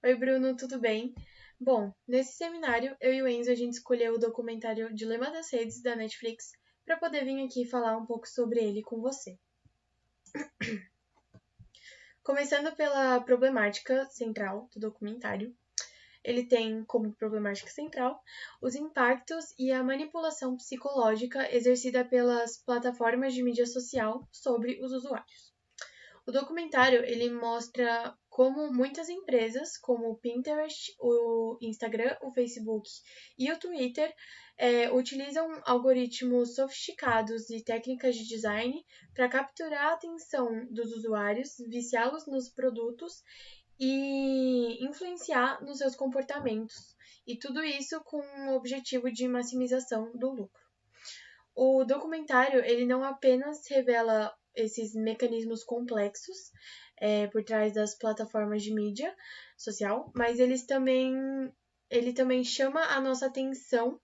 Oi, Bruno, tudo bem? Bom, nesse seminário, eu e o Enzo a gente escolheu o documentário Dilema das Redes da Netflix para poder vir aqui falar um pouco sobre ele com você. Começando pela problemática central do documentário, ele tem como problemática central os impactos e a manipulação psicológica exercida pelas plataformas de mídia social sobre os usuários. O documentário ele mostra como muitas empresas, como o Pinterest, o Instagram, o Facebook e o Twitter, utilizam algoritmos sofisticados e técnicas de design para capturar a atenção dos usuários, viciá-los nos produtos e influenciar nos seus comportamentos. E tudo isso com o objetivo de maximização do lucro. O documentário ele não apenas revela esses mecanismos complexos por trás das plataformas de mídia social, mas ele também chama a nossa atenção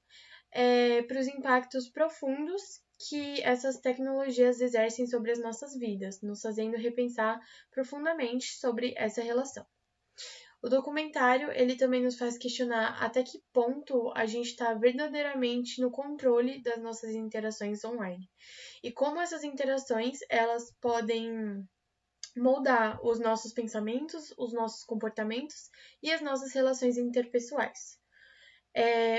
para os impactos profundos que essas tecnologias exercem sobre as nossas vidas, nos fazendo repensar profundamente sobre essa relação. O documentário ele também nos faz questionar até que ponto a gente está verdadeiramente no controle das nossas interações online e como essas interações elas podem moldar os nossos pensamentos, os nossos comportamentos e as nossas relações interpessoais.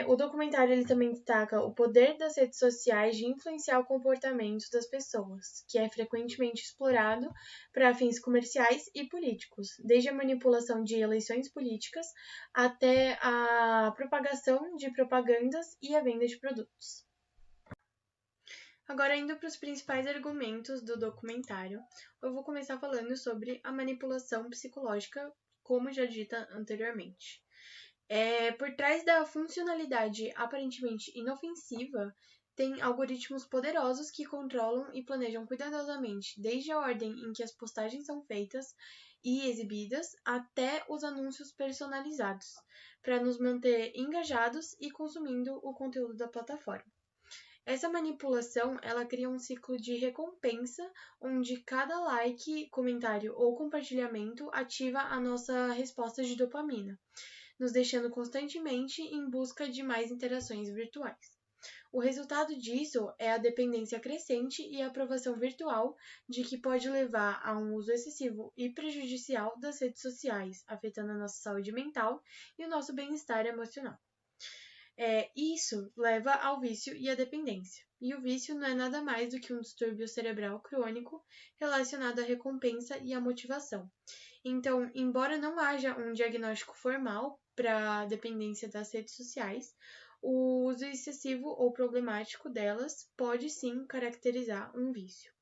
O documentário ele também destaca o poder das redes sociais de influenciar o comportamento das pessoas, que é frequentemente explorado para fins comerciais e políticos, desde a manipulação de eleições políticas até a propagação de propagandas e a venda de produtos. Agora, indo para os principais argumentos do documentário, eu vou começar falando sobre a manipulação psicológica, como já dita anteriormente. Por trás da funcionalidade aparentemente inofensiva, tem algoritmos poderosos que controlam e planejam cuidadosamente, desde a ordem em que as postagens são feitas e exibidas até os anúncios personalizados, para nos manter engajados e consumindo o conteúdo da plataforma. Essa manipulação, ela cria um ciclo de recompensa, onde cada like, comentário ou compartilhamento ativa a nossa resposta de dopamina, nos deixando constantemente em busca de mais interações virtuais. O resultado disso é a dependência crescente e a aprovação virtual, de que pode levar a um uso excessivo e prejudicial das redes sociais, afetando a nossa saúde mental e o nosso bem-estar emocional. Isso leva ao vício e à dependência. E o vício não é nada mais do que um distúrbio cerebral crônico relacionado à recompensa e à motivação. Então, embora não haja um diagnóstico formal para a dependência das redes sociais, o uso excessivo ou problemático delas pode sim caracterizar um vício.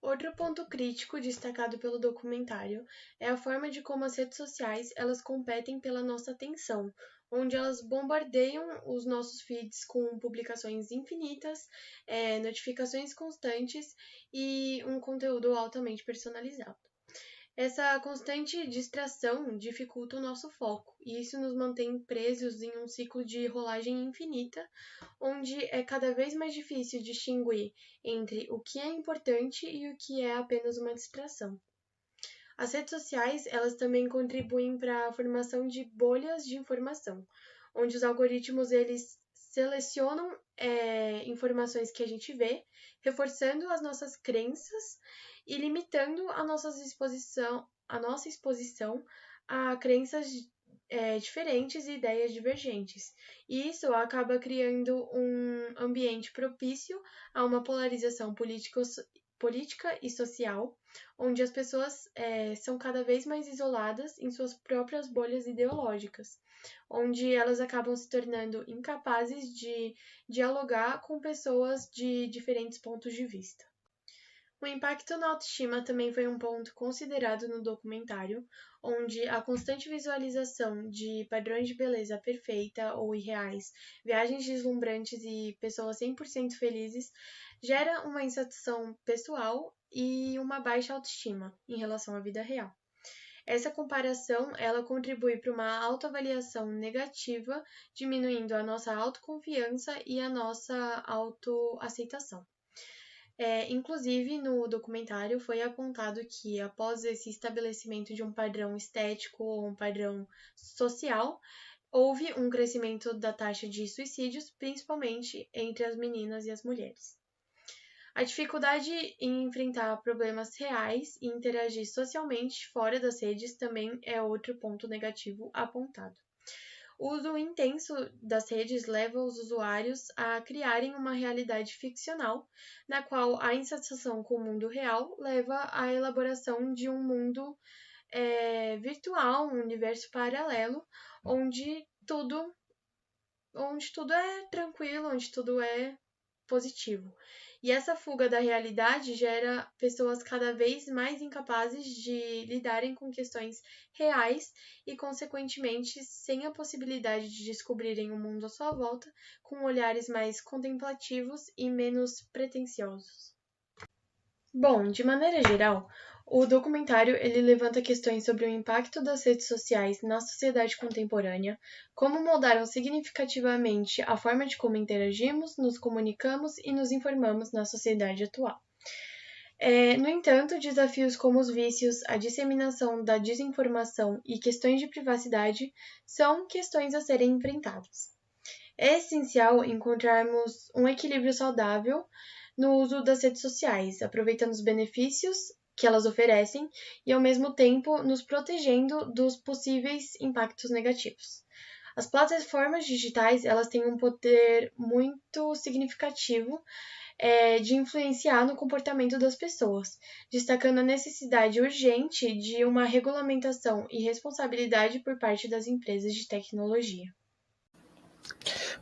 Outro ponto crítico destacado pelo documentário é a forma de como as redes sociais elas competem pela nossa atenção, onde elas bombardeiam os nossos feeds com publicações infinitas, notificações constantes e um conteúdo altamente personalizado. Essa constante distração dificulta o nosso foco, e isso nos mantém presos em um ciclo de rolagem infinita, onde é cada vez mais difícil distinguir entre o que é importante e o que é apenas uma distração. As redes sociais, elas também contribuem para a formação de bolhas de informação, onde os algoritmos eles selecionam informações que a gente vê, reforçando as nossas crenças e limitando a nossa exposição a crenças diferentes e ideias divergentes. E isso acaba criando um ambiente propício a uma polarização política e social, onde as pessoas são cada vez mais isoladas em suas próprias bolhas ideológicas, onde elas acabam se tornando incapazes de dialogar com pessoas de diferentes pontos de vista. O impacto na autoestima também foi um ponto considerado no documentário, onde a constante visualização de padrões de beleza perfeita ou irreais, viagens deslumbrantes e pessoas 100% felizes gera uma insatisfação pessoal e uma baixa autoestima em relação à vida real. Essa comparação, ela contribui para uma autoavaliação negativa, diminuindo a nossa autoconfiança e a nossa autoaceitação. Inclusive, no documentário foi apontado que, após esse estabelecimento de um padrão estético ou um padrão social, houve um crescimento da taxa de suicídios, principalmente entre as meninas e as mulheres. A dificuldade em enfrentar problemas reais e interagir socialmente fora das redes também é outro ponto negativo apontado. O uso intenso das redes leva os usuários a criarem uma realidade ficcional, na qual a insatisfação com o mundo real leva à elaboração de um mundo virtual, um universo paralelo, onde tudo é tranquilo, onde tudo é positivo. E essa fuga da realidade gera pessoas cada vez mais incapazes de lidarem com questões reais e, consequentemente, sem a possibilidade de descobrirem o mundo à sua volta com olhares mais contemplativos e menos pretensiosos. Bom, de maneira geral, o documentário ele levanta questões sobre o impacto das redes sociais na sociedade contemporânea, como moldaram significativamente a forma de como interagimos, nos comunicamos e nos informamos na sociedade atual. No entanto, desafios como os vícios, a disseminação da desinformação e questões de privacidade são questões a serem enfrentadas. É essencial encontrarmos um equilíbrio saudável no uso das redes sociais, aproveitando os benefícios que elas oferecem e, ao mesmo tempo, nos protegendo dos possíveis impactos negativos. As plataformas digitais elas têm um poder muito significativo de influenciar no comportamento das pessoas, destacando a necessidade urgente de uma regulamentação e responsabilidade por parte das empresas de tecnologia.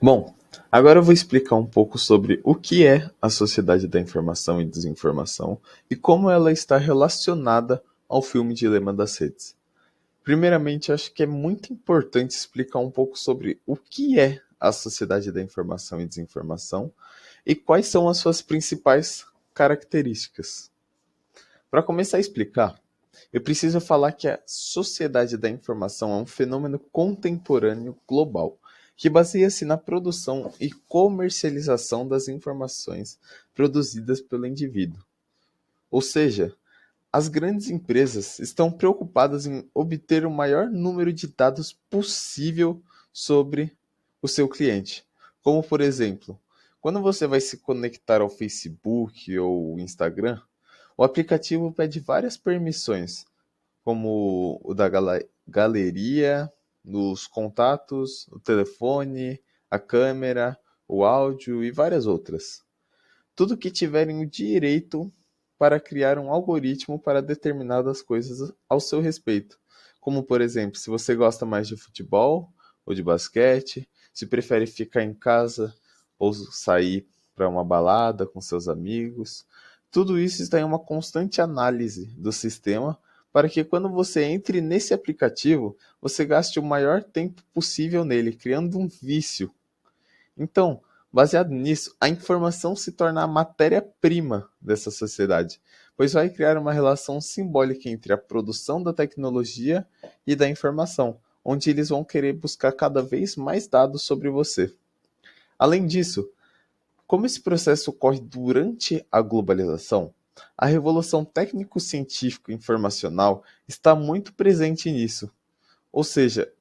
Bom, agora eu vou explicar um pouco sobre o que é a sociedade da informação e desinformação e como ela está relacionada ao filme Dilema das Redes. Primeiramente, acho que é muito importante explicar um pouco sobre o que é a sociedade da informação e desinformação e quais são as suas principais características. Para começar a explicar, eu preciso falar que a sociedade da informação é um fenômeno contemporâneo global, que baseia-se na produção e comercialização das informações produzidas pelo indivíduo. Ou seja, as grandes empresas estão preocupadas em obter o maior número de dados possível sobre o seu cliente. Como, por exemplo, quando você vai se conectar ao Facebook ou Instagram, o aplicativo pede várias permissões, como o da galeria, dos contatos, o telefone, a câmera, o áudio e várias outras. Tudo que tiverem o direito para criar um algoritmo para determinadas coisas ao seu respeito. Como, por exemplo, se você gosta mais de futebol ou de basquete, se prefere ficar em casa ou sair para uma balada com seus amigos. Tudo isso está em uma constante análise do sistema para que quando você entre nesse aplicativo, você gaste o maior tempo possível nele, criando um vício. Então, baseado nisso, a informação se torna a matéria-prima dessa sociedade, pois vai criar uma relação simbólica entre a produção da tecnologia e da informação, onde eles vão querer buscar cada vez mais dados sobre você. Além disso, como esse processo ocorre durante a globalização, a revolução técnico-científico-informacional está muito presente nisso. Ou seja,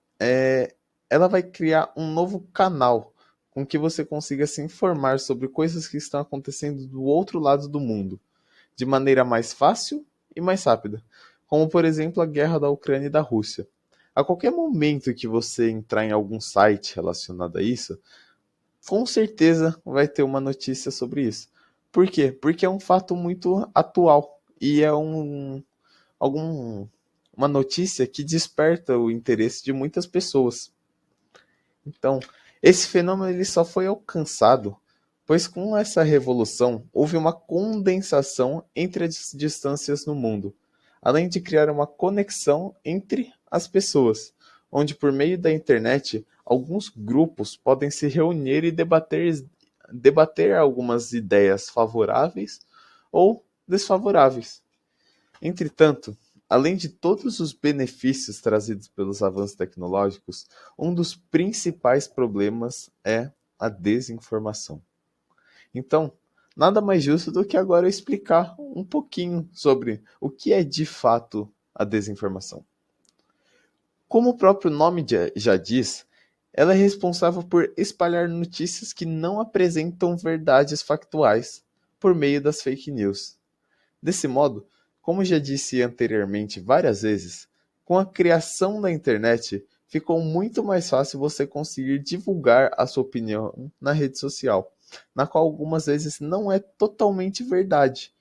ela vai criar um novo canal com que você consiga se informar sobre coisas que estão acontecendo do outro lado do mundo, de maneira mais fácil e mais rápida, como por exemplo a guerra da Ucrânia e da Rússia. A qualquer momento que você entrar em algum site relacionado a isso, com certeza vai ter uma notícia sobre isso. Por quê? Porque é um fato muito atual e é uma notícia que desperta o interesse de muitas pessoas. Então, esse fenômeno ele só foi alcançado pois com essa revolução houve uma condensação entre as distâncias no mundo, além de criar uma conexão entre as pessoas, onde por meio da internet alguns grupos podem se reunir e debater algumas ideias favoráveis ou desfavoráveis. Entretanto, além de todos os benefícios trazidos pelos avanços tecnológicos, um dos principais problemas é a desinformação. Então, nada mais justo do que agora eu explicar um pouquinho sobre o que é de fato a desinformação. Como o próprio nome já diz, ela é responsável por espalhar notícias que não apresentam verdades factuais por meio das fake news. Desse modo, como já disse anteriormente várias vezes, com a criação da internet, ficou muito mais fácil você conseguir divulgar a sua opinião na rede social, na qual algumas vezes não é totalmente verdade.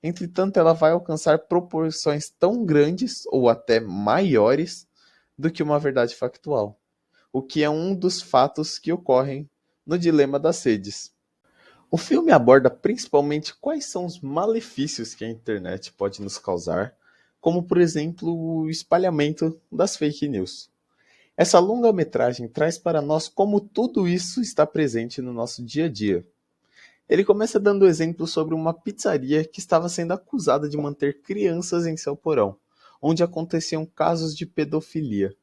Entretanto, ela vai alcançar proporções tão grandes ou até maiores do que uma verdade factual, o que é um dos fatos que ocorrem no dilema das redes. O filme aborda principalmente quais são os malefícios que a internet pode nos causar, como por exemplo o espalhamento das fake news. Essa longa-metragem traz para nós como tudo isso está presente no nosso dia a dia. Ele começa dando exemplo sobre uma pizzaria que estava sendo acusada de manter crianças em seu porão, onde aconteciam casos de pedofilia.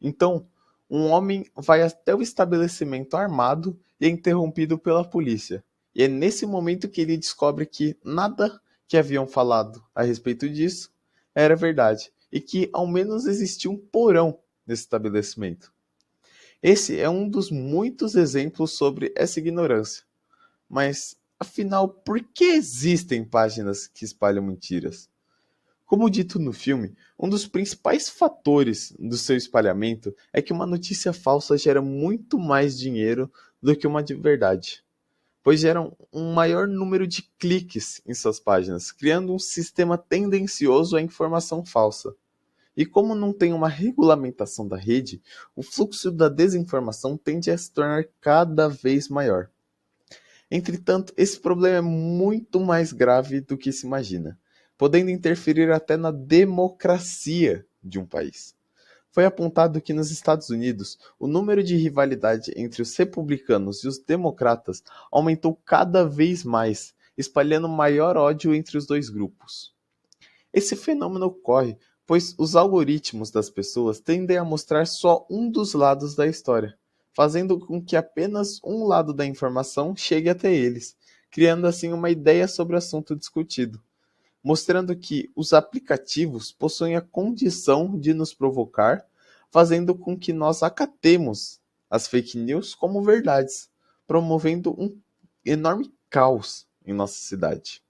Então, um homem vai até o estabelecimento armado e é interrompido pela polícia. E é nesse momento que ele descobre que nada que haviam falado a respeito disso era verdade, e que ao menos existia um porão nesse estabelecimento. Esse é um dos muitos exemplos sobre essa ignorância. Mas, afinal, por que existem páginas que espalham mentiras? Como dito no filme, um dos principais fatores do seu espalhamento é que uma notícia falsa gera muito mais dinheiro do que uma de verdade, pois geram um maior número de cliques em suas páginas, criando um sistema tendencioso à informação falsa. E como não tem uma regulamentação da rede, o fluxo da desinformação tende a se tornar cada vez maior. Entretanto, esse problema é muito mais grave do que se imagina, podendo interferir até na democracia de um país. Foi apontado que nos Estados Unidos, o número de rivalidade entre os republicanos e os democratas aumentou cada vez mais, espalhando maior ódio entre os dois grupos. Esse fenômeno ocorre pois os algoritmos das pessoas tendem a mostrar só um dos lados da história, fazendo com que apenas um lado da informação chegue até eles, criando assim uma ideia sobre o assunto discutido, mostrando que os aplicativos possuem a condição de nos provocar, fazendo com que nós acatemos as fake news como verdades, promovendo um enorme caos em nossa cidade.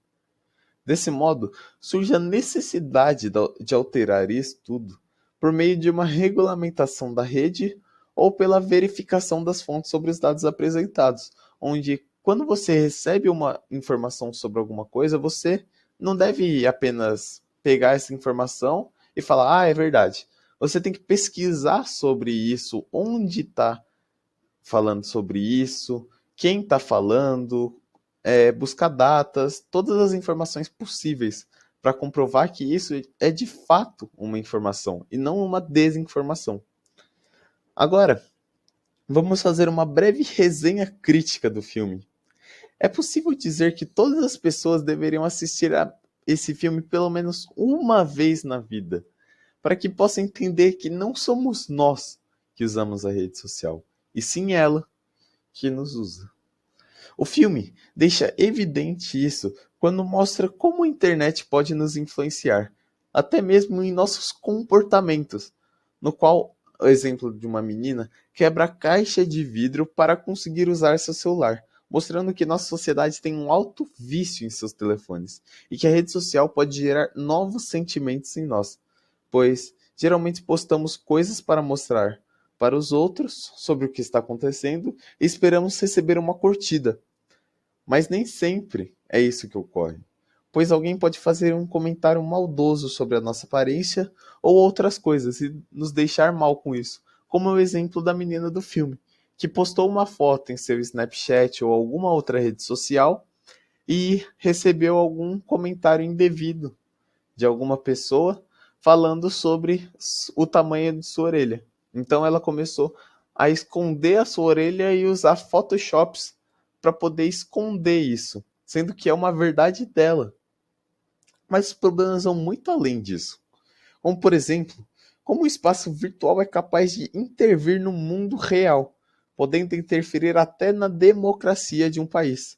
Desse modo, surge a necessidade de alterar isso tudo por meio de uma regulamentação da rede ou pela verificação das fontes sobre os dados apresentados, onde quando você recebe uma informação sobre alguma coisa, você não deve apenas pegar essa informação e falar, é verdade. Você tem que pesquisar sobre isso, onde está falando sobre isso, quem está falando, buscar datas, todas as informações possíveis para comprovar que isso é de fato uma informação e não uma desinformação. Agora, vamos fazer uma breve resenha crítica do filme. É possível dizer que todas as pessoas deveriam assistir a esse filme pelo menos uma vez na vida, para que possam entender que não somos nós que usamos a rede social, e sim ela que nos usa. O filme deixa evidente isso quando mostra como a internet pode nos influenciar, até mesmo em nossos comportamentos, no qual o exemplo de uma menina quebra a caixa de vidro para conseguir usar seu celular, mostrando que nossa sociedade tem um alto vício em seus telefones e que a rede social pode gerar novos sentimentos em nós, pois geralmente postamos coisas para mostrar para os outros sobre o que está acontecendo e esperamos receber uma curtida. Mas nem sempre é isso que ocorre, pois alguém pode fazer um comentário maldoso sobre a nossa aparência ou outras coisas e nos deixar mal com isso, como o exemplo da menina do filme, que postou uma foto em seu Snapchat ou alguma outra rede social e recebeu algum comentário indevido de alguma pessoa falando sobre o tamanho de sua orelha. Então ela começou a esconder a sua orelha e usar Photoshops para poder esconder isso, sendo que é uma verdade dela. Mas os problemas vão muito além disso. Como, por exemplo, como o espaço virtual é capaz de intervir no mundo real, podendo interferir até na democracia de um país.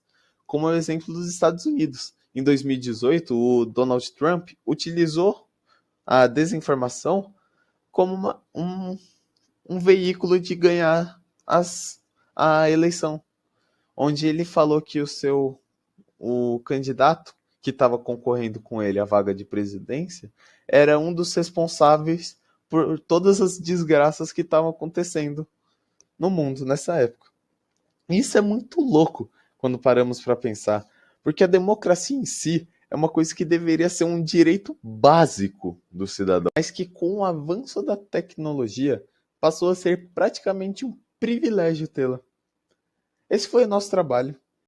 como é o exemplo dos Estados Unidos. Em 2018, o Donald Trump utilizou a desinformação como um veículo de ganhar a eleição, onde ele falou que o candidato que estava concorrendo com ele à vaga de presidência era um dos responsáveis por todas as desgraças que estavam acontecendo no mundo nessa época. Isso é muito louco quando paramos para pensar, porque a democracia em si é uma coisa que deveria ser um direito básico do cidadão, mas que com o avanço da tecnologia passou a ser praticamente um privilégio tê-la. Esse foi o nosso trabalho.